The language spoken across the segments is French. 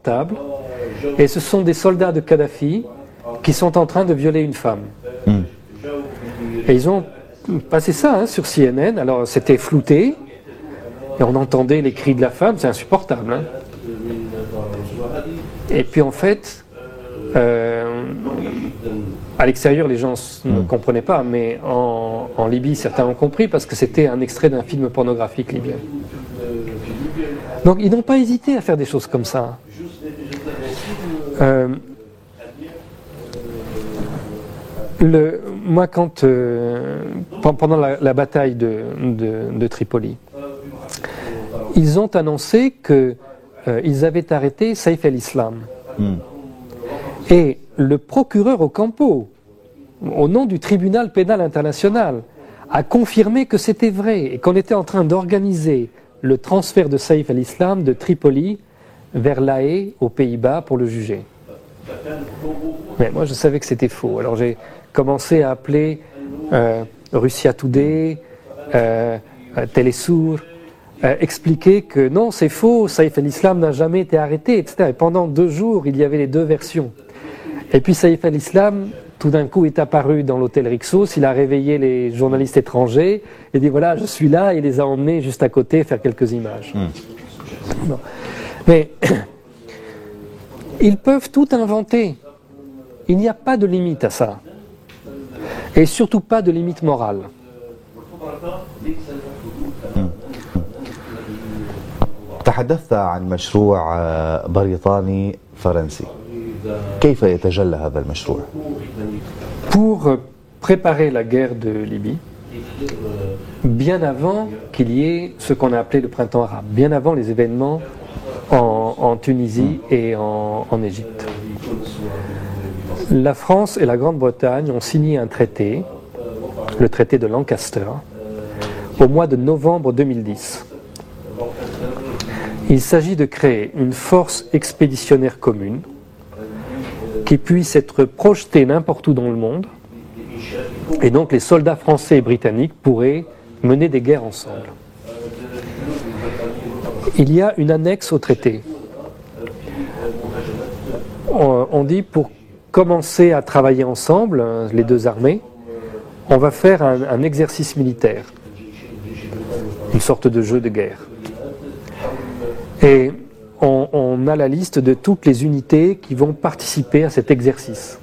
portable et ce sont des soldats de Kadhafi qui sont en train de violer une femme. Et ils ont passé ça sur CNN, alors c'était flouté et on entendait les cris de la femme, c'est insupportable. Hein. Et puis en fait, à l'extérieur les gens ne comprenaient pas, mais en Libye certains ont compris parce que c'était un extrait d'un film pornographique libyen. Donc ils n'ont pas hésité à faire des choses comme ça. Moi, pendant la bataille de Tripoli, ils ont annoncé qu'ils avaient arrêté Saïf el-Islam. Et le procureur Ocampo, au nom du tribunal pénal international, a confirmé que c'était vrai et qu'on était en train d'organiser le transfert de Saïf el-Islam de Tripoli vers La Haye, aux Pays-Bas, pour le juger. Mais moi, je savais que c'était faux. Alors j'ai commencé à appeler Russia Today, Télésour, expliquer que non, c'est faux, Saïf el-Islam n'a jamais été arrêté, etc. Et pendant 2 jours, il y avait les 2 versions. Et puis Saïf el-Islam, tout d'un coup, est apparu dans l'hôtel Rixos, il a réveillé les journalistes étrangers et dit voilà, je suis là, et les a emmenés juste à côté faire quelques images. Bon. Mais ils peuvent tout inventer. Il n'y a pas de limite à ça. Et surtout pas de limite morale. تحدثت عن مشروع بريطاني فرنسي. كيف يتجلى هذا المشروع؟ Pour préparer la guerre de Libye, bien avant qu'il y ait ce qu'on a appelé le printemps arabe, bien avant les événements en Tunisie et en Égypte. La France et la Grande-Bretagne ont signé un traité, le traité de Lancaster, au mois de novembre 2010. Il s'agit de créer une force expéditionnaire commune qui puisse être projetée n'importe où dans le monde, et donc les soldats français et britanniques pourraient mener des guerres ensemble. Il y a une annexe au traité. On dit pour commencer à travailler ensemble, les 2 armées, on va faire un exercice militaire, une sorte de jeu de guerre. Et on a la liste de toutes les unités qui vont participer à cet exercice.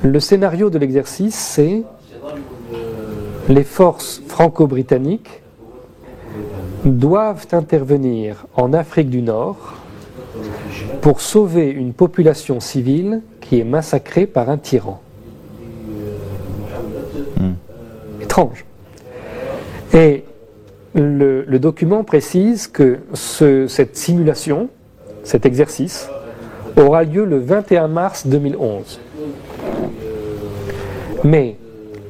Le scénario de l'exercice, c'est les forces franco-britanniques doivent intervenir en Afrique du Nord pour sauver une population civile qui est massacrée par un tyran. Étrange. Et le document précise que cette simulation, cet exercice, aura lieu le 21 mars 2011. Mais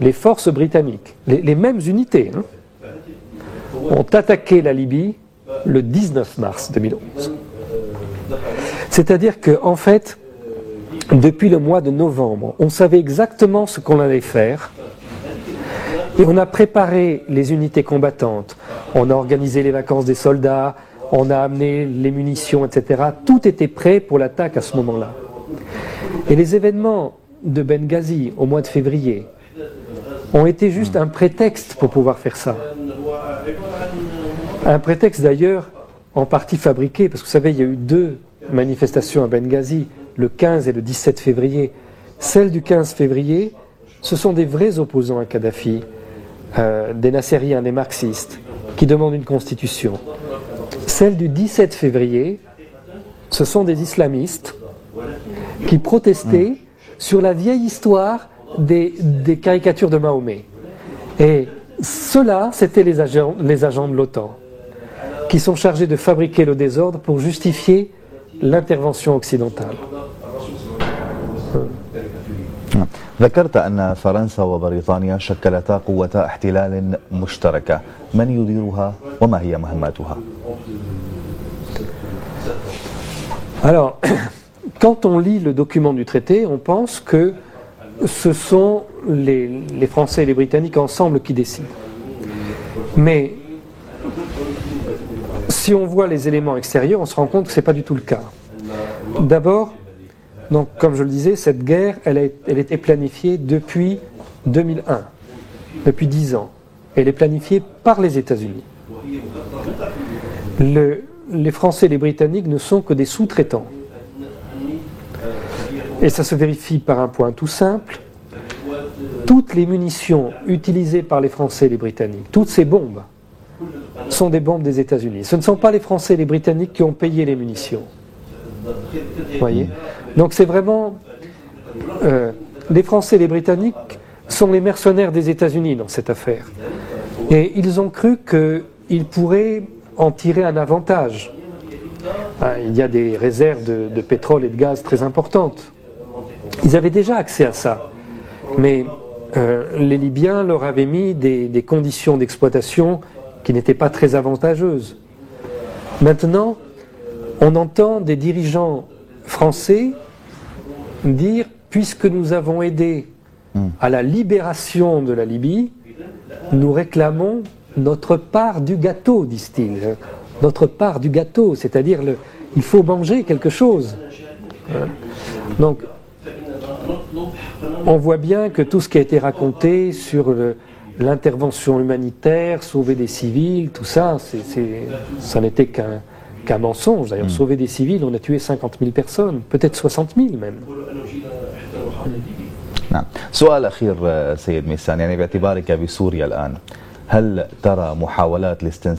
les forces britanniques, les mêmes unités, ont attaqué la Libye le 19 mars 2011. C'est-à-dire qu'en fait, depuis le mois de novembre, on savait exactement ce qu'on allait faire et on a préparé les unités combattantes, on a organisé les vacances des soldats, on a amené les munitions, etc. Tout était prêt pour l'attaque à ce moment-là. Et les événements de Benghazi au mois de février ont été juste un prétexte pour pouvoir faire ça. Un prétexte d'ailleurs en partie fabriqué, parce que vous savez, il y a eu 2 manifestations à Benghazi, le 15 et le 17 février. Celle du 15 février, ce sont des vrais opposants à Kadhafi, des nassériens, des marxistes, qui demandent une constitution. Celle du 17 février, ce sont des islamistes qui protestaient sur la vieille histoire des caricatures de Mahomet. Et ceux-là, c'était les agents de l'OTAN, qui sont chargés de fabriquer le désordre pour justifier l'intervention occidentale. ذكرت أن فرنسا وبريطانيا شكلتا قوة احتلال مشتركة. من يديرها وما هي مهماتها؟ Alors, quand on lit le document du traité, on pense que ce sont les Français et les Britanniques ensemble qui décident. Mais si on voit les éléments extérieurs, on se rend compte que ce n'est pas du tout le cas. D'abord, donc, comme je le disais, cette guerre, elle était planifiée depuis 2001, depuis 10 ans. Elle est planifiée par les États-Unis. Les Français et les Britanniques ne sont que des sous-traitants. Et ça se vérifie par un point tout simple. Toutes les munitions utilisées par les Français et les Britanniques, toutes ces bombes, sont des bombes des États-Unis. Ce ne sont pas les Français et les Britanniques qui ont payé les munitions. Vous voyez ? Donc c'est vraiment... les Français et les Britanniques sont les mercenaires des États-Unis dans cette affaire. Et ils ont cru qu'ils pourraient en tirer un avantage. Il y a des réserves de pétrole et de gaz très importantes. Ils avaient déjà accès à ça. Mais les Libyens leur avaient mis des conditions d'exploitation qui n'étaient pas très avantageuses. Maintenant, on entend des dirigeants français dire, puisque nous avons aidé à la libération de la Libye, nous réclamons notre part du gâteau, disent-ils. Notre part du gâteau, c'est-à-dire il faut manger quelque chose. Donc, on voit bien que tout ce qui a été raconté sur l'intervention humanitaire, sauver des civils, tout ça, ça n'était qu'un mensonge. D'ailleurs, sauver des civils, on a tué 50 000 personnes, peut-être 60 000 même. نعم. سؤال أخير سيد ميسان، يعني باعتبارك بسوريا الآن، هل ترى محاولات الاستنساخ